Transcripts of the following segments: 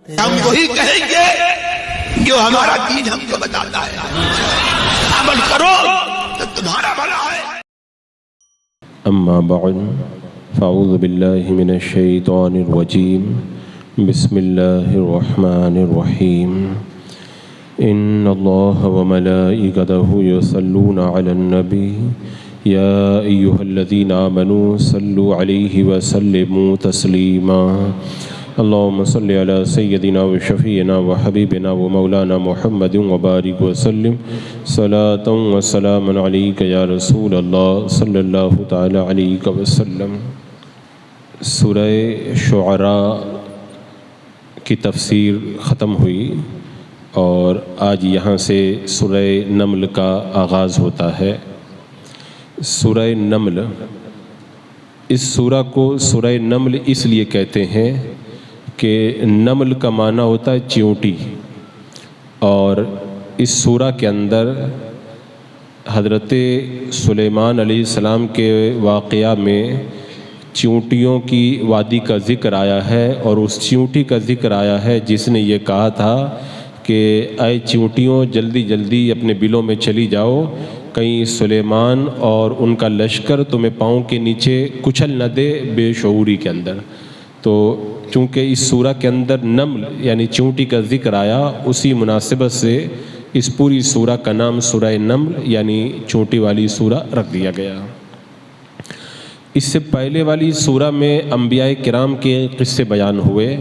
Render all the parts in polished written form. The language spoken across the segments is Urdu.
ہم وہی کہیں گے جو ہمارا دین ہم کو بتاتا ہے، عمل کرو تو تمہارا بھلا ہے۔ اما بعد فاعوذ باللہ من الشیطان الرجیم بسم اللہ الرحمن الرحیم ان اللہ وملائکتہ یصلون علی النبی یا ایہا الذین آمنوا صلوا علیہ وسلموا تسلیما اللہم صلی علی سیدنا و شفیعنا و حبیبنا و مولانا محمد وبارک وسلم صلاۃ و سلام علیک یا رسول اللہ صلی اللہ تعالی علیہ وسلم۔ سورہ شعراء کی تفسیر ختم ہوئی اور آج یہاں سے سورہ نمل کا آغاز ہوتا ہے۔ سورہ نمل، اس سورہ کو سورہ نمل اس لیے کہتے ہیں کہ نمل کا معنی ہوتا ہے چیونٹی، اور اس سورہ کے اندر حضرت سلیمان علیہ السلام کے واقعہ میں چیونٹیوں کی وادی کا ذکر آیا ہے، اور اس چیونٹی کا ذکر آیا ہے جس نے یہ کہا تھا کہ اے چیونٹیوں جلدی جلدی اپنے بلوں میں چلی جاؤ، کہیں سلیمان اور ان کا لشکر تمہیں پاؤں کے نیچے کچل نہ دے بے شعوری کے اندر۔ تو چونکہ اس سورہ کے اندر نمل یعنی چیونٹی کا ذکر آیا، اسی مناسبت سے اس پوری سورہ کا نام سورہ نمل یعنی چیونٹی والی سورہ رکھ دیا گیا۔ اس سے پہلے والی سورہ میں انبیاء کرام کے قصے بیان ہوئے،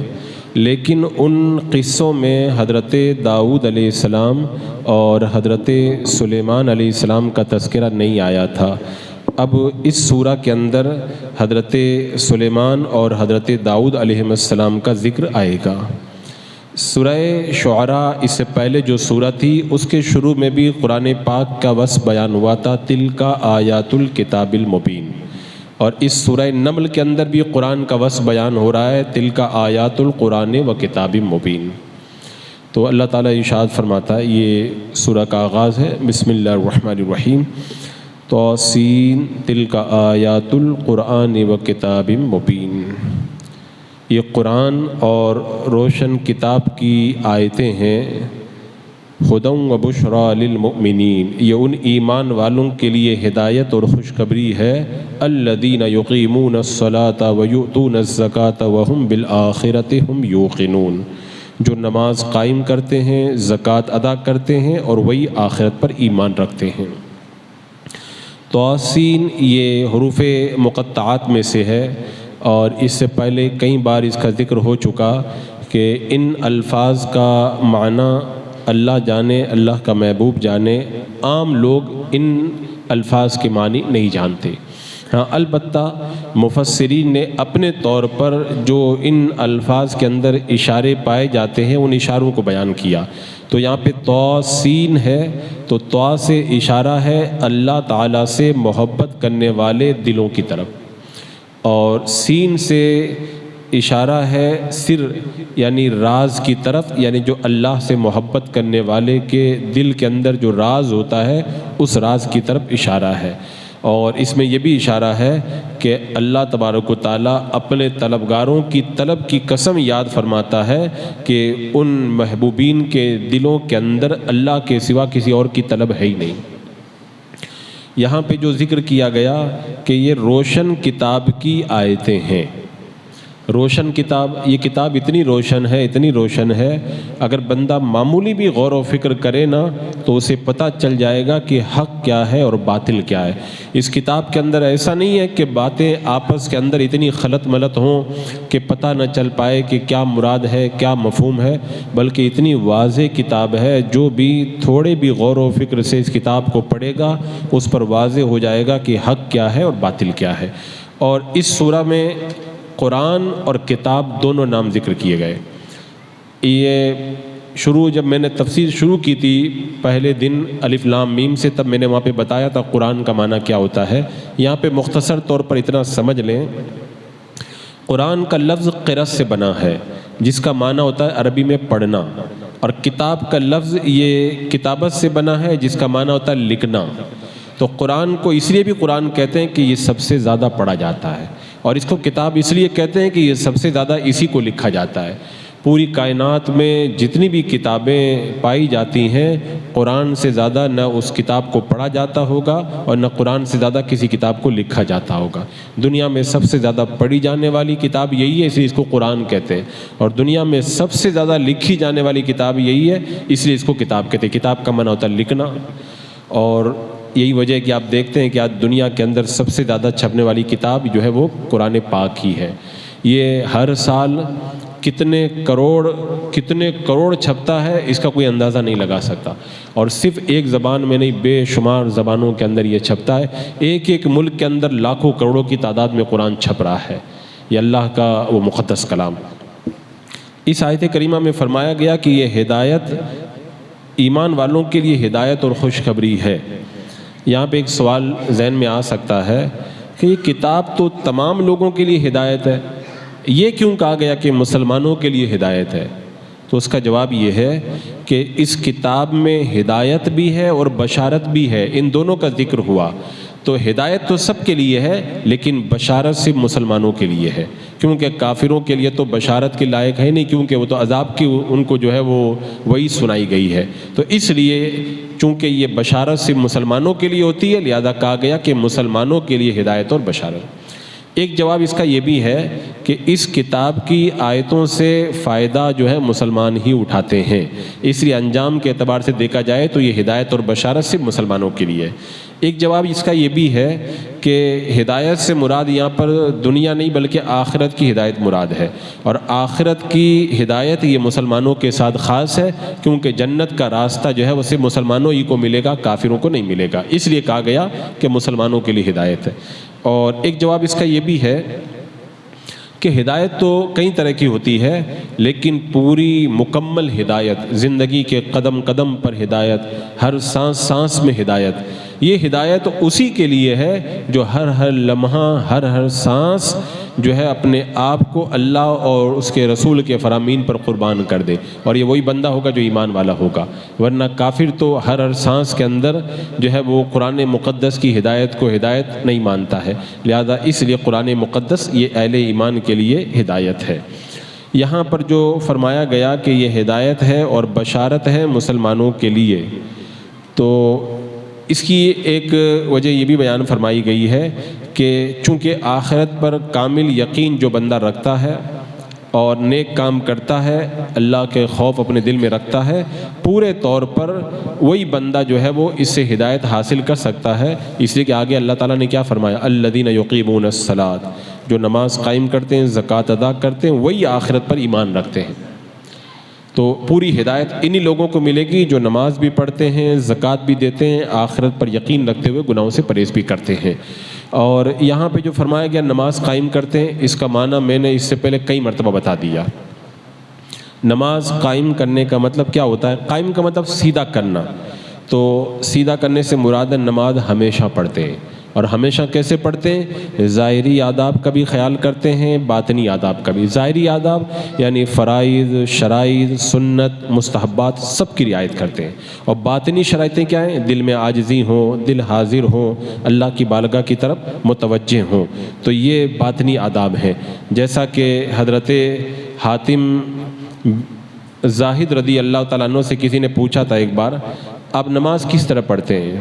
لیکن ان قصوں میں حضرت داؤد علیہ السلام اور حضرت سلیمان علیہ السلام کا تذکرہ نہیں آیا تھا۔ اب اس سورہ کے اندر حضرت سلیمان اور حضرت داؤد علیہ السلام کا ذکر آئے گا۔ سورہ شعراء اس سے پہلے جو سورہ تھی اس کے شروع میں بھی قرآن پاک کا وصف بیان ہوا تھا، تلک آیات الکتاب المبین، اور اس سورہ نمل کے اندر بھی قرآن کا وصف بیان ہو رہا ہے، تلک آیات القرآن و کتاب مبین۔ تو اللہ تعالیٰ ارشاد فرماتا ہے، یہ سورہ کا آغاز ہے، بسم اللہ الرحمن الرحیم، توسین تلک آیات القرآن و کتاب مبین۔ یہ قرآن اور روشن کتاب کی آیتیں ہیں، ہدی و بشریٰ للمؤمنین، یہ ان ایمان والوں کے لیے ہدایت اور خوشخبری ہے، الذین یقیمون الصلاۃ و یؤتون الزکاۃ وہم بالآخرۃ ہم یوقنون، جو نماز قائم کرتے ہیں، زکوٰۃ ادا کرتے ہیں اور وہی آخرت پر ایمان رکھتے ہیں۔ توسین یہ حروف مقطعات میں سے ہے، اور اس سے پہلے کئی بار اس کا ذکر ہو چکا کہ ان الفاظ کا معنی اللہ جانے، اللہ کا محبوب جانے، عام لوگ ان الفاظ کے معنی نہیں جانتے۔ ہاں البتہ مفسرین نے اپنے طور پر جو ان الفاظ کے اندر اشارے پائے جاتے ہیں ان اشاروں کو بیان کیا۔ تو یہاں پہ توسین ہے، تو تو سے اشارہ ہے اللہ تعالیٰ سے محبت کرنے والے دلوں کی طرف، اور سین سے اشارہ ہے سر یعنی راز کی طرف، یعنی جو اللہ سے محبت کرنے والے کے دل کے اندر جو راز ہوتا ہے اس راز کی طرف اشارہ ہے۔ اور اس میں یہ بھی اشارہ ہے کہ اللہ تبارک و تعالیٰ اپنے طلبگاروں کی طلب کی قسم یاد فرماتا ہے کہ ان محبوبین کے دلوں کے اندر اللہ کے سوا کسی اور کی طلب ہے ہی نہیں۔ یہاں پہ جو ذکر کیا گیا کہ یہ روشن کتاب کی آیتیں ہیں، روشن کتاب، یہ کتاب اتنی روشن ہے، اتنی روشن ہے، اگر بندہ معمولی بھی غور و فکر کرے نا تو اسے پتہ چل جائے گا کہ حق کیا ہے اور باطل کیا ہے۔ اس کتاب کے اندر ایسا نہیں ہے کہ باتیں آپس کے اندر اتنی خلط ملط ہوں کہ پتہ نہ چل پائے کہ کیا مراد ہے، کیا مفہوم ہے، بلکہ اتنی واضح کتاب ہے، جو بھی تھوڑے بھی غور و فکر سے اس کتاب کو پڑھے گا اس پر واضح ہو جائے گا کہ حق کیا ہے اور باطل کیا ہے۔ اور اس سورہ میں قرآن اور کتاب دونوں نام ذکر کیے گئے۔ یہ جب میں نے تفسیر شروع کی تھی پہلے دن الف لام میم سے، تب میں نے وہاں پہ بتایا تھا قرآن کا معنی کیا ہوتا ہے۔ یہاں پہ مختصر طور پر اتنا سمجھ لیں، قرآن کا لفظ قرأ سے بنا ہے جس کا معنی ہوتا ہے عربی میں پڑھنا، اور کتاب کا لفظ یہ کتابت سے بنا ہے جس کا معنی ہوتا ہے لکھنا۔ تو قرآن کو اس لیے بھی قرآن کہتے ہیں کہ یہ سب سے زیادہ پڑھا جاتا ہے، اور اس کو کتاب اس لیے کہتے ہیں کہ یہ سب سے زیادہ اسی کو لکھا جاتا ہے۔ پوری کائنات میں جتنی بھی کتابیں پائی جاتی ہیں، قرآن سے زیادہ نہ اس کتاب کو پڑھا جاتا ہوگا اور نہ قرآن سے زیادہ کسی کتاب کو لکھا جاتا ہوگا۔ دنیا میں سب سے زیادہ پڑھی جانے والی کتاب یہی ہے، اس لیے اس کو قرآن کہتے ہیں، اور دنیا میں سب سے زیادہ لکھی جانے والی کتاب یہی ہے، اس لیے اس کو کتاب کہتے ہیں۔ کتاب کا معنی ہوتا ہے لکھنا، اور یہی وجہ ہے کہ آپ دیکھتے ہیں کہ آج دنیا کے اندر سب سے زیادہ چھپنے والی کتاب جو ہے وہ قرآن پاک ہی ہے۔ یہ ہر سال کتنے کروڑ چھپتا ہے، اس کا کوئی اندازہ نہیں لگا سکتا، اور صرف ایک زبان میں نہیں، بے شمار زبانوں کے اندر یہ چھپتا ہے۔ ایک ایک ملک کے اندر لاکھوں کروڑوں کی تعداد میں قرآن چھپ رہا ہے، یہ اللہ کا وہ مقدس کلام۔ اس آیت کریمہ میں فرمایا گیا کہ یہ ہدایت ایمان والوں کے لیے ہدایت اور خوشخبری ہے۔ یہاں پہ ایک سوال ذہن میں آ سکتا ہے کہ یہ کتاب تو تمام لوگوں کے لیے ہدایت ہے، یہ کیوں کہا گیا کہ مسلمانوں کے لیے ہدایت ہے؟ تو اس کا جواب یہ ہے کہ اس کتاب میں ہدایت بھی ہے اور بشارت بھی ہے، ان دونوں کا ذکر ہوا۔ تو ہدایت تو سب کے لیے ہے، لیکن بشارت صرف مسلمانوں کے لیے ہے، کیونکہ کافروں کے لیے تو بشارت کے لائق ہے نہیں، کیونکہ وہ تو عذاب کی ان کو جو ہے وہ وہی سنائی گئی ہے۔ تو اس لیے چونکہ یہ بشارت صرف مسلمانوں کے لیے ہوتی ہے، لہذا کہا گیا کہ مسلمانوں کے لیے ہدایت اور بشارت۔ ایک جواب اس کا یہ بھی ہے کہ اس کتاب کی آیتوں سے فائدہ جو ہے مسلمان ہی اٹھاتے ہیں، اس لیے انجام کے اعتبار سے دیکھا جائے تو یہ ہدایت اور بشارت صرف مسلمانوں کے لیے ہے۔ ایک جواب اس کا یہ بھی ہے کہ ہدایت سے مراد یہاں پر دنیا نہیں بلکہ آخرت کی ہدایت مراد ہے، اور آخرت کی ہدایت یہ مسلمانوں کے ساتھ خاص ہے، کیونکہ جنت کا راستہ جو ہے وہ صرف مسلمانوں ہی کو ملے گا، کافروں کو نہیں ملے گا، اس لیے کہا گیا کہ مسلمانوں کے لیے ہدایت ہے۔ اور ایک جواب اس کا یہ بھی ہے کہ ہدایت تو کئی طرح کی ہوتی ہے، لیکن پوری مکمل ہدایت، زندگی کے قدم قدم پر ہدایت، ہر سانس سانس میں ہدایت، یہ ہدایت اسی کے لیے ہے جو ہر لمحہ ہر سانس جو ہے اپنے آپ کو اللہ اور اس کے رسول کے فرامین پر قربان کر دے، اور یہ وہی بندہ ہوگا جو ایمان والا ہوگا، ورنہ کافر تو ہر سانس کے اندر جو ہے وہ قرآن مقدس کی ہدایت کو ہدایت نہیں مانتا ہے، لہذا اس لیے قرآن مقدس یہ اہل ایمان کے لیے ہدایت ہے۔ یہاں پر جو فرمایا گیا کہ یہ ہدایت ہے اور بشارت ہے مسلمانوں کے لیے، تو اس کی ایک وجہ یہ بھی بیان فرمائی گئی ہے کہ چونکہ آخرت پر کامل یقین جو بندہ رکھتا ہے اور نیک کام کرتا ہے، اللہ کے خوف اپنے دل میں رکھتا ہے، پورے طور پر وہی بندہ جو ہے وہ اس سے ہدایت حاصل کر سکتا ہے، اس لیے کہ آگے اللہ تعالیٰ نے کیا فرمایا، الذین یقیمون الصلاۃ، جو نماز قائم کرتے ہیں، زکوٰۃ ادا کرتے ہیں، وہی آخرت پر ایمان رکھتے ہیں۔ تو پوری ہدایت انہی لوگوں کو ملے گی جو نماز بھی پڑھتے ہیں، زکوٰۃ بھی دیتے ہیں، آخرت پر یقین رکھتے ہوئے گناہوں سے پرہیز بھی کرتے ہیں۔ اور یہاں پہ جو فرمایا گیا نماز قائم کرتے ہیں، اس کا معنی میں نے اس سے پہلے کئی مرتبہ بتا دیا۔ نماز قائم کرنے کا مطلب کیا ہوتا ہے؟ قائم کا مطلب سیدھا کرنا، تو سیدھا کرنے سے مراد نماز ہمیشہ پڑھتے ہیں، اور ہمیشہ کیسے پڑھتے ہیں؟ ظاہری آداب کا بھی خیال کرتے ہیں، باطنی آداب کا بھی۔ ظاہری آداب یعنی فرائض، شرائط، سنت، مستحبات سب کی رعایت کرتے ہیں، اور باطنی شرائطیں کیا ہیں؟ دل میں عاجزی ہو، دل حاضر ہو، اللہ کی بارگاہ کی طرف متوجہ ہوں، تو یہ باطنی آداب ہیں۔ جیسا کہ حضرت حاتم زاہد رضی اللہ تعالیٰ عنہ سے کسی نے پوچھا تھا ایک بار، آپ نماز کس طرح پڑھتے ہیں؟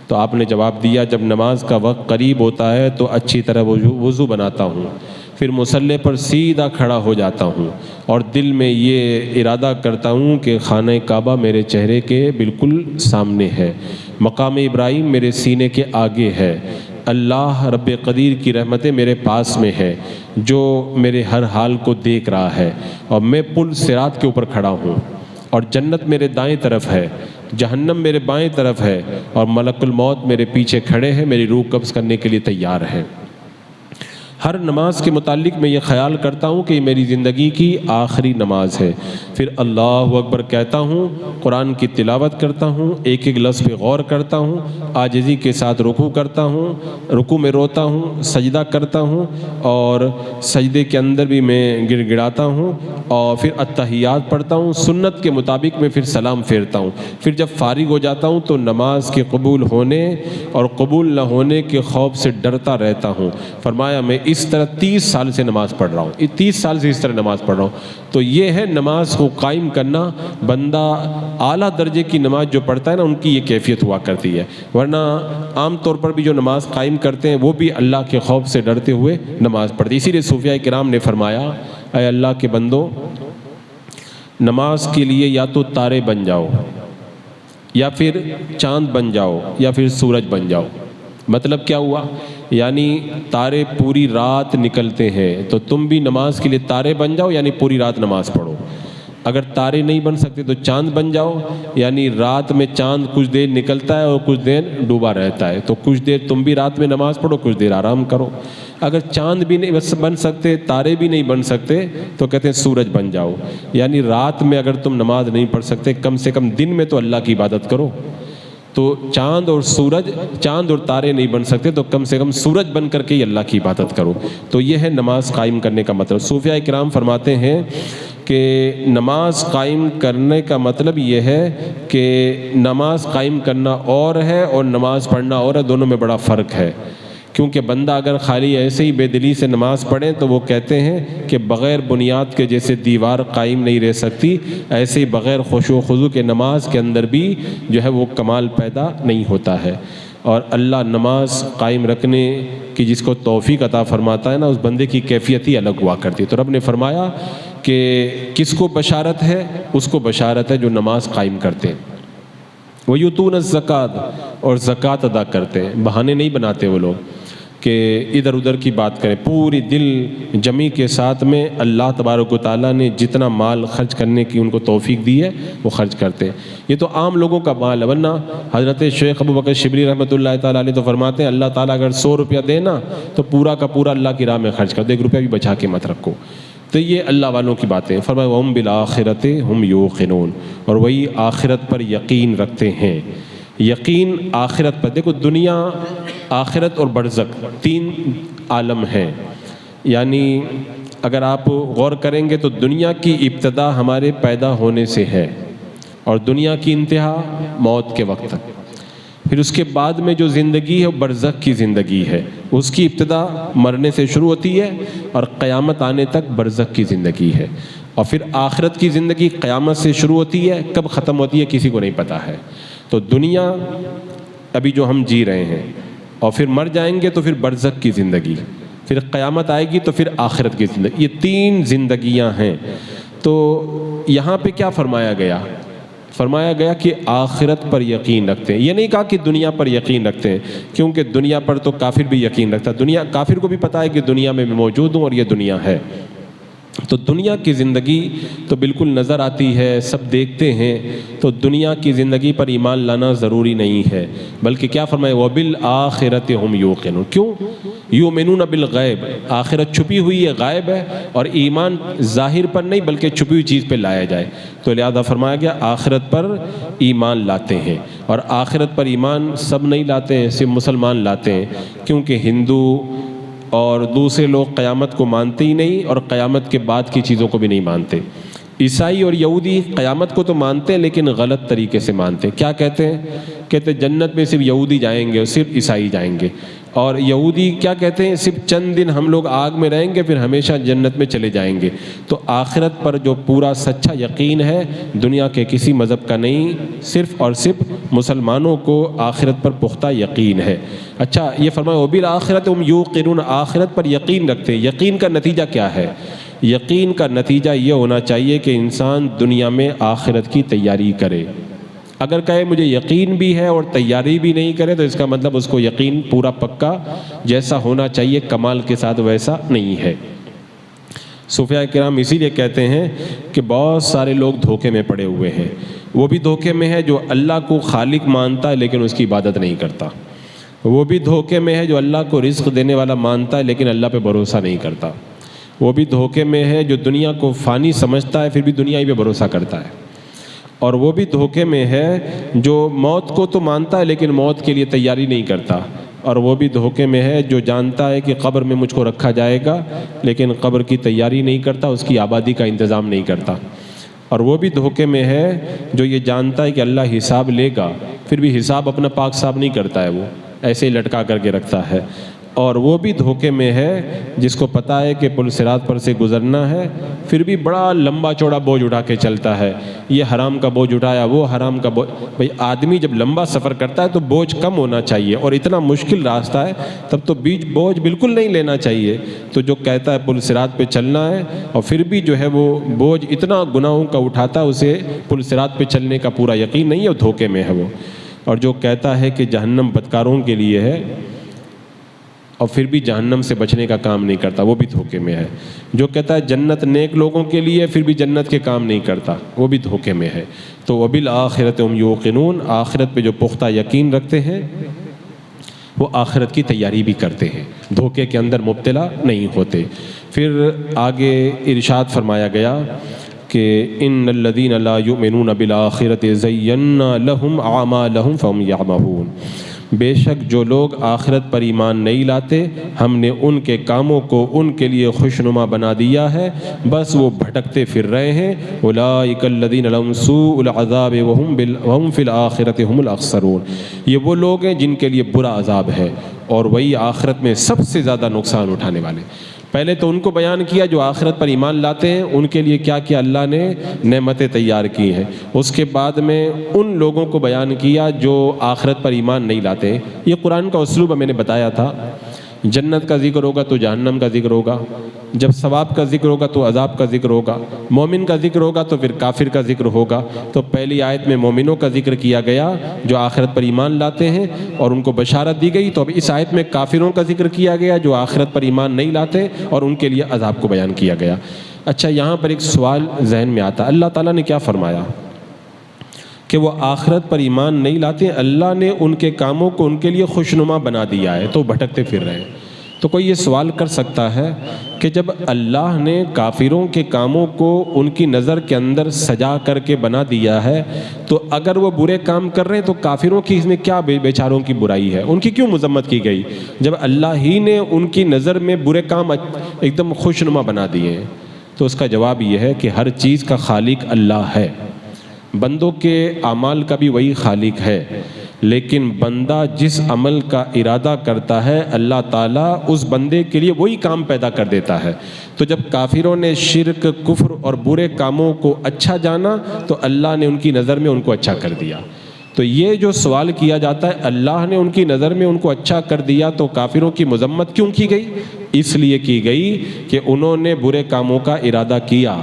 تو آپ نے جواب دیا، جب نماز کا وقت قریب ہوتا ہے تو اچھی طرح وضو بناتا ہوں، پھر مصلی پر سیدھا کھڑا ہو جاتا ہوں، اور دل میں یہ ارادہ کرتا ہوں کہ خانہ کعبہ میرے چہرے کے بالکل سامنے ہے، مقام ابراہیم میرے سینے کے آگے ہے، اللہ رب قدیر کی رحمتیں میرے پاس میں ہے جو میرے ہر حال کو دیکھ رہا ہے، اور میں پل صراط کے اوپر کھڑا ہوں، اور جنت میرے دائیں طرف ہے، جہنم میرے بائیں طرف ہے، اور ملک الموت میرے پیچھے کھڑے ہیں، میری روح قبض کرنے کے لیے تیار ہے۔ ہر نماز کے متعلق میں یہ خیال کرتا ہوں کہ یہ میری زندگی کی آخری نماز ہے، پھر اللہ اکبر کہتا ہوں، قرآن کی تلاوت کرتا ہوں، ایک ایک لفظ پہ غور کرتا ہوں، عاجزی کے ساتھ رکوع کرتا ہوں، رکوع میں روتا ہوں، سجدہ کرتا ہوں، اور سجدے کے اندر بھی میں گڑ گڑاتا ہوں، اور پھر التحیات پڑھتا ہوں، سنت کے مطابق میں پھر سلام پھیرتا ہوں، پھر جب فارغ ہو جاتا ہوں تو نماز کے قبول ہونے اور قبول نہ ہونے کے خوف سے ڈرتا رہتا ہوں۔ فرمایا میں اس طرح 30 سال سے نماز پڑھ رہا ہوں، 30 سال سے اس طرح نماز پڑھ رہا ہوں۔ تو یہ ہے نماز کو قائم کرنا۔ بندہ اعلیٰ درجے کی نماز جو پڑھتا ہے نا، ان کی یہ کیفیت ہوا کرتی ہے، ورنہ عام طور پر بھی جو نماز قائم کرتے ہیں وہ بھی اللہ کے خوف سے ڈرتے ہوئے نماز پڑھتے ہیں۔ اسی لیے صوفیاء کرام نے فرمایا، اے اللہ کے بندو، نماز کے لیے یا تو تارے بن جاؤ، یا پھر چاند بن جاؤ، یا پھر سورج بن جاؤ۔ مطلب کیا ہوا؟ یعنی تارے پوری رات نکلتے ہیں تو تم بھی نماز کے لیے تارے بن جاؤ، یعنی پوری رات نماز پڑھو۔ اگر تارے نہیں بن سکتے تو چاند بن جاؤ، یعنی رات میں چاند کچھ دیر نکلتا ہے اور کچھ دیر ڈوبا رہتا ہے، تو کچھ دیر تم بھی رات میں نماز پڑھو، کچھ دیر آرام کرو۔ اگر چاند بھی نہیں بن سکتے، تارے بھی نہیں بن سکتے، تو کہتے ہیں سورج بن جاؤ، یعنی رات میں اگر تم نماز نہیں پڑھ سکتے، کم سے کم دن میں تو اللہ کی عبادت کرو۔ تو چاند اور تارے نہیں بن سکتے تو کم سے کم سورج بن کر کے ہی اللہ کی عبادت کرو۔ تو یہ ہے نماز قائم کرنے کا مطلب۔ صوفیاء کرام فرماتے ہیں کہ نماز قائم کرنے کا مطلب یہ ہے کہ نماز قائم کرنا اور ہے اور نماز پڑھنا اور ہے، دونوں میں بڑا فرق ہے۔ کیونکہ بندہ اگر خالی ایسے ہی بے دلی سے نماز پڑھے تو وہ کہتے ہیں کہ بغیر بنیاد کے جیسے دیوار قائم نہیں رہ سکتی، ایسے ہی بغیر خشوع و خضوع کے نماز کے اندر بھی جو ہے وہ کمال پیدا نہیں ہوتا ہے۔ اور اللہ نماز قائم رکھنے کی جس کو توفیق عطا فرماتا ہے نا، اس بندے کی کیفیت ہی الگ ہوا کرتی ہے۔ تو رب نے فرمایا کہ کس کو بشارت ہے؟ اس کو بشارت ہے جو نماز قائم کرتے ہیں۔ وَيُؤْتُونَ الزَّكَاةَ، اور زکوٰۃ ادا کرتے ہیں۔ بہانے نہیں بناتے وہ لوگ کہ ادھر ادھر کی بات کریں، پوری دل جمی کے ساتھ میں اللہ تبارک و تعالیٰ نے جتنا مال خرچ کرنے کی ان کو توفیق دی ہے وہ خرچ کرتے ہیں۔ یہ تو عام لوگوں کا مال ہے، ورنہ حضرت شیخ ابو بکر شبلی رحمۃ اللہ تعالیٰ علیہ تو فرماتے ہیں اللہ تعالیٰ اگر 100 روپیہ دینا تو پورا کا پورا اللہ کی راہ میں خرچ کر دو، 1 روپیہ بھی بچا کے مت رکھو۔ تو یہ اللہ والوں کی باتیں۔ فرمایا وَهُمْ بِالْآخِرَةِ هُمْ يُوقِنُونَ، اور وہی آخرت پر یقین رکھتے ہیں۔ یقین آخرت پر، دیکھو دنیا، آخرت اور برزخ 3 عالم ہیں۔ یعنی اگر آپ غور کریں گے تو دنیا کی ابتدا ہمارے پیدا ہونے سے ہے، اور دنیا کی انتہا موت کے وقت تک۔ پھر اس کے بعد میں جو زندگی ہے وہ برزخ کی زندگی ہے، اس کی ابتدا مرنے سے شروع ہوتی ہے اور قیامت آنے تک برزخ کی زندگی ہے۔ اور پھر آخرت کی زندگی قیامت سے شروع ہوتی ہے، کب ختم ہوتی ہے کسی کو نہیں پتہ ہے۔ تو دنیا ابھی جو ہم جی رہے ہیں، اور پھر مر جائیں گے تو پھر برزخ کی زندگی، پھر قیامت آئے گی تو پھر آخرت کی زندگی، یہ 3 زندگیاں ہیں۔ تو یہاں پہ کیا فرمایا گیا؟ فرمایا گیا کہ آخرت پر یقین رکھتے ہیں۔ یہ نہیں کہا کہ دنیا پر یقین رکھتے ہیں، کیونکہ دنیا پر تو کافر بھی یقین رکھتا ہے۔ دنیا، کافر کو بھی پتہ ہے کہ دنیا میں میں موجود ہوں اور یہ دنیا ہے۔ تو دنیا کی زندگی تو بالکل نظر آتی ہے، سب دیکھتے ہیں، تو دنیا کی زندگی پر ایمان لانا ضروری نہیں ہے، بلکہ کیا فرمایا وَبِالْآخِرَةِ هُمْ يُوقِنُونَ۔ کیوں؟ یؤمنون بالغیب، آخرت چھپی ہوئی ہے، غائب ہے، اور ایمان ظاہر پر نہیں بلکہ چھپی ہوئی چیز پہ لایا جائے، تو لہذا فرمایا گیا آخرت پر ایمان لاتے ہیں۔ اور آخرت پر ایمان سب نہیں لاتے ہیں، صرف مسلمان لاتے ہیں، کیونکہ ہندو اور دوسرے لوگ قیامت کو مانتے ہی نہیں، اور قیامت کے بعد کی چیزوں کو بھی نہیں مانتے۔ عیسائی اور یہودی قیامت کو تو مانتے ہیں لیکن غلط طریقے سے مانتے ہیں۔ کیا کہتے ہیں؟ کہتے ہیں جنت میں صرف یہودی جائیں گے اور صرف عیسائی جائیں گے، اور یہودی کیا کہتے ہیں؟ صرف چند دن ہم لوگ آگ میں رہیں گے پھر ہمیشہ جنت میں چلے جائیں گے۔ تو آخرت پر جو پورا سچا یقین ہے دنیا کے کسی مذہب کا نہیں، صرف اور صرف مسلمانوں کو آخرت پر پختہ یقین ہے۔ اچھا، یہ فرمایا وَبِالْآخِرَةِ هُمْ يُوقِنُونَ، آخرت پر یقین رکھتے ہیں۔ یقین کا نتیجہ کیا ہے؟ یقین کا نتیجہ یہ ہونا چاہیے کہ انسان دنیا میں آخرت کی تیاری کرے۔ اگر کہے مجھے یقین بھی ہے اور تیاری بھی نہیں کرے تو اس کا مطلب اس کو یقین پورا پکا جیسا ہونا چاہیے کمال کے ساتھ ویسا نہیں ہے۔ صوفیاء کرام اسی لیے کہتے ہیں کہ بہت سارے لوگ دھوکے میں پڑے ہوئے ہیں۔ وہ بھی دھوکے میں ہے جو اللہ کو خالق مانتا ہے لیکن اس کی عبادت نہیں کرتا، وہ بھی دھوکے میں ہے جو اللہ کو رزق دینے والا مانتا ہے لیکن اللہ پہ بھروسہ نہیں کرتا، وہ بھی دھوکے میں ہے جو دنیا کو فانی سمجھتا ہے پھر بھی دنیا ہی پہ بھروسہ کرتا ہے، اور وہ بھی دھوکے میں ہے جو موت کو تو مانتا ہے لیکن موت کے لیے تیاری نہیں کرتا، اور وہ بھی دھوکے میں ہے جو جانتا ہے کہ قبر میں مجھ کو رکھا جائے گا لیکن قبر کی تیاری نہیں کرتا، اس کی آبادی کا انتظام نہیں کرتا، اور وہ بھی دھوکے میں ہے جو یہ جانتا ہے کہ اللہ حساب لے گا پھر بھی حساب اپنا پاک صاف نہیں کرتا ہے، وہ ایسے ہی لٹکا کر کے رکھتا ہے، اور وہ بھی دھوکے میں ہے جس کو پتہ ہے کہ پل صراط پر سے گزرنا ہے، پھر بھی بڑا لمبا چوڑا بوجھ اٹھا کے چلتا ہے، یہ حرام کا بوجھ اٹھایا، وہ حرام کا بوجھ۔ بھئی آدمی جب لمبا سفر کرتا ہے تو بوجھ کم ہونا چاہیے، اور اتنا مشکل راستہ ہے تب تو بوجھ بالکل نہیں لینا چاہیے۔ تو جو کہتا ہے پل صراط پہ چلنا ہے اور پھر بھی جو ہے وہ بوجھ اتنا گناہوں کا اٹھاتا ہے، اسے پل صراط پہ چلنے کا پورا یقین نہیں ہے، وہ دھوکے میں ہے وہ۔ اور جو کہتا ہے کہ جہنم بدکاروں کے لیے ہے اور پھر بھی جہنم سے بچنے کا کام نہیں کرتا، وہ بھی دھوکے میں ہے۔ جو کہتا ہے جنت نیک لوگوں کے لیے، پھر بھی جنت کے کام نہیں کرتا، وہ بھی دھوکے میں ہے۔ تو وبالآخرۃ هم یوقنون، آخرت پہ جو پختہ یقین رکھتے ہیں وہ آخرت کی تیاری بھی کرتے ہیں، دھوکے کے اندر مبتلا نہیں ہوتے۔ پھر آگے ارشاد فرمایا گیا کہ ان الذین لا یؤمنون بالآخرۃ زینا لهم اعمالهم فهم یعمہون، بے شک جو لوگ آخرت پر ایمان نہیں لاتے ہم نے ان کے کاموں کو ان کے لیے خوشنما بنا دیا ہے، بس وہ بھٹکتے پھر رہے ہیں۔ اولئک الذین لهم سوء العذاب وهم فی الآخرۃ هم الاخسرون، یہ وہ لوگ ہیں جن کے لیے برا عذاب ہے اور وہی آخرت میں سب سے زیادہ نقصان اٹھانے والے۔ پہلے تو ان کو بیان کیا جو آخرت پر ایمان لاتے ہیں، ان کے لیے کیا کیا اللہ نے نعمتیں تیار کی ہیں۔ اس کے بعد میں ان لوگوں کو بیان کیا جو آخرت پر ایمان نہیں لاتے ہیں۔ یہ قرآن کا اسلوب ہے، میں نے بتایا تھا۔ جنت کا ذکر ہوگا تو جہنم کا ذکر ہوگا، جب ثواب کا ذکر ہوگا تو عذاب کا ذکر ہوگا، مومن کا ذکر ہوگا تو پھر کافر کا ذکر ہوگا۔ تو پہلی آیت میں مومنوں کا ذکر کیا گیا جو آخرت پر ایمان لاتے ہیں اور ان کو بشارت دی گئی، تو اب اس آیت میں کافروں کا ذکر کیا گیا جو آخرت پر ایمان نہیں لاتے اور ان کے لیے عذاب کو بیان کیا گیا۔ اچھا، یہاں پر ایک سوال ذہن میں آتا ہے، اللہ تعالیٰ نے کیا فرمایا کہ وہ آخرت پر ایمان نہیں لاتے، اللہ نے ان کے کاموں کو ان کے لیے خوشنما بنا دیا ہے تو بھٹکتے پھر رہے ہیں۔ تو کوئی یہ سوال کر سکتا ہے کہ جب اللہ نے کافروں کے کاموں کو ان کی نظر کے اندر سجا کر کے بنا دیا ہے تو اگر وہ برے کام کر رہے ہیں تو کافروں کی اس میں کیا بیچاروں کی برائی ہے، ان کی کیوں مذمت کی گئی جب اللہ ہی نے ان کی نظر میں برے کام ایک دم خوشنما بنا دیے ہیں؟ تو اس کا جواب یہ ہے کہ ہر چیز کا خالق اللہ ہے، بندوں کے اعمال کا بھی وہی خالق ہے، لیکن بندہ جس عمل کا ارادہ کرتا ہے اللہ تعالیٰ اس بندے کے لیے وہی کام پیدا کر دیتا ہے۔ تو جب کافروں نے شرک، کفر اور برے کاموں کو اچھا جانا تو اللہ نے ان کی نظر میں ان کو اچھا کر دیا۔ تو یہ جو سوال کیا جاتا ہے اللہ نے ان کی نظر میں ان کو اچھا کر دیا تو کافروں کی مذمت کیوں کی گئی؟ اس لیے کی گئی کہ انہوں نے برے کاموں کا ارادہ کیا،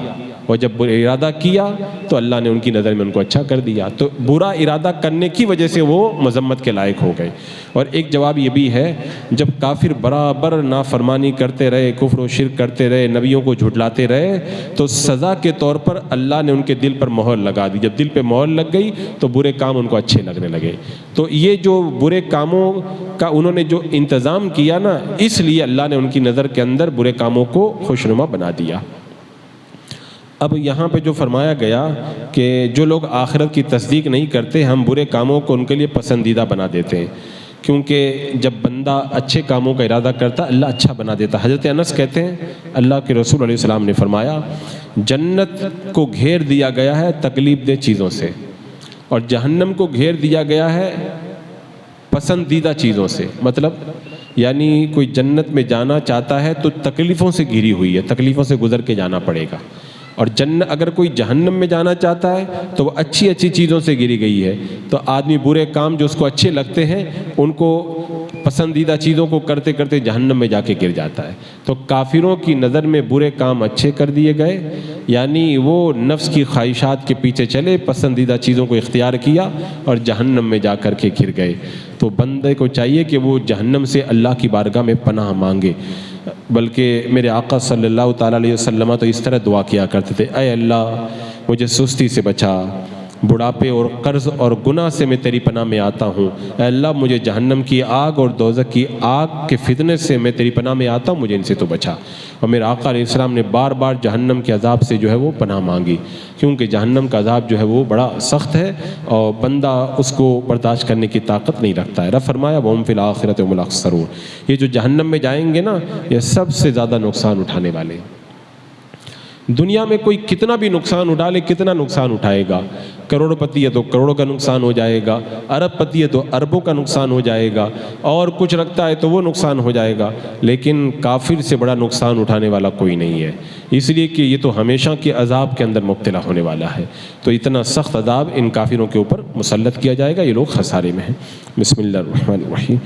اور جب ارادہ کیا تو اللہ نے ان کی نظر میں ان کو اچھا کر دیا، تو برا ارادہ کرنے کی وجہ سے وہ مذمت کے لائق ہو گئے۔ اور ایک جواب یہ بھی ہے، جب کافر برابر نافرمانی کرتے رہے، کفر و شرک کرتے رہے، نبیوں کو جھٹلاتے رہے، تو سزا کے طور پر اللہ نے ان کے دل پر مہر لگا دی۔ جب دل پہ مہر لگ گئی تو برے کام ان کو اچھے لگنے لگے۔ تو یہ جو برے کاموں کا انہوں نے جو انتظام کیا نا، اس لیے اللہ نے ان کی نظر کے اندر برے کاموں کو خوشنما بنا دیا۔ اب یہاں پہ جو فرمایا گیا کہ جو لوگ آخرت کی تصدیق نہیں کرتے ہم برے کاموں کو ان کے لیے پسندیدہ بنا دیتے ہیں، کیونکہ جب بندہ اچھے کاموں کا ارادہ کرتا اللہ اچھا بنا دیتا۔ حضرت انس کہتے ہیں اللہ کے رسول علیہ السلام نے فرمایا جنت کو گھیر دیا گیا ہے تکلیف دہ چیزوں سے اور جہنم کو گھیر دیا گیا ہے پسندیدہ چیزوں سے۔ مطلب یعنی کوئی جنت میں جانا چاہتا ہے تو تکلیفوں سے گھری ہوئی ہے، تکلیفوں سے گزر کے جانا پڑے گا، اور اگر کوئی جہنم میں جانا چاہتا ہے تو وہ اچھی اچھی چیزوں سے گھری گئی ہے۔ تو آدمی برے کام جو اس کو اچھے لگتے ہیں ان کو پسندیدہ چیزوں کو کرتے کرتے جہنم میں جا کے گر جاتا ہے۔ تو کافروں کی نظر میں برے کام اچھے کر دیے گئے، یعنی وہ نفس کی خواہشات کے پیچھے چلے، پسندیدہ چیزوں کو اختیار کیا اور جہنم میں جا کر کے گر گئے۔ تو بندے کو چاہیے کہ وہ جہنم سے اللہ کی بارگاہ میں پناہ مانگے، بلکہ میرے آقا صلی اللہ تعالیٰ علیہ وسلم تو اس طرح دعا کیا کرتے تھے، اے اللہ مجھے سستی سے بچا، بڑھاپے اور قرض اور گناہ سے میں تیری پناہ میں آتا ہوں، اے اللہ مجھے جہنم کی آگ اور دوزخ کی آگ کے فتنے سے میں تیری پناہ میں آتا ہوں، مجھے ان سے تو بچا۔ اور میرے آقا علیہ السلام نے بار بار جہنم کے عذاب سے جو ہے وہ پناہ مانگی، کیونکہ جہنم کا عذاب جو ہے وہ بڑا سخت ہے اور بندہ اس کو برداشت کرنے کی طاقت نہیں رکھتا ہے۔ رب فرمایا وَهُمْ فِي الْآخِرَةِ هُمُ الْأَخْسَرُونَ، یہ جو جہنم میں جائیں گے نا یہ سب سے زیادہ نقصان اٹھانے والے۔ دنیا میں کوئی کتنا بھی نقصان اٹھا لے، کتنا نقصان اٹھائے گا، کروڑ پتی ہے تو کروڑوں کا نقصان ہو جائے گا، ارب پتی ہے تو اربوں کا نقصان ہو جائے گا، اور کچھ رکھتا ہے تو وہ نقصان ہو جائے گا، لیکن کافر سے بڑا نقصان اٹھانے والا کوئی نہیں ہے، اس لیے کہ یہ تو ہمیشہ کے عذاب کے اندر مبتلا ہونے والا ہے۔ تو اتنا سخت عذاب ان کافروں کے اوپر مسلط کیا جائے گا، یہ لوگ خسارے میں ہیں۔ بسم اللہ الرحمن الرحیم۔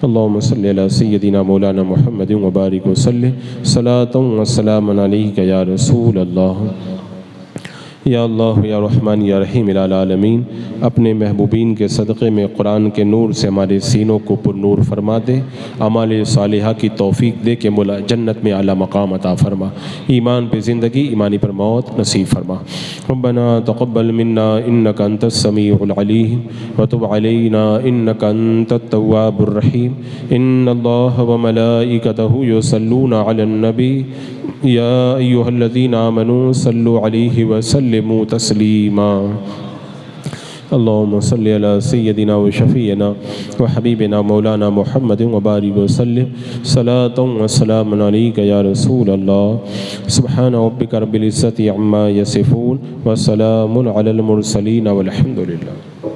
اللہم صلی علی سیدنا مولانا محمد وبارک وسلم صلاۃ و سلام علیک یا رسول اللہ۔ یا اللہ یا رحمان یا رحیم العالمین، اپنے محبوبین کے صدقے میں قرآن کے نور سے ہمارے سینوں کو پر نور فرما دے، اعمال صالحہ کی توفیق دے کہ مولا جنت میں اعلیٰ مقام عطا فرما، ایمان پہ زندگی، ایمانی پر موت نصیب فرما۔ ربنا تقبل منا انک انت السمیع العلیم وتب علینا انک انت التواب الرحیم۔ ان اللہ وملائکتہ یصلون علی النبی یا ایہا الذین آمنوا صلوا علیہ وسلموا تسلیما۔ اللہم صلی علی سیدنا و شفیعنا و حبیبنا مولانا محمد وبارک وسلم صلاۃ و سلام علیک یا رسول اللہ۔ سبحان ربک رب العزۃ عما یصفون وسلام علی المرسلین والحمد للہ۔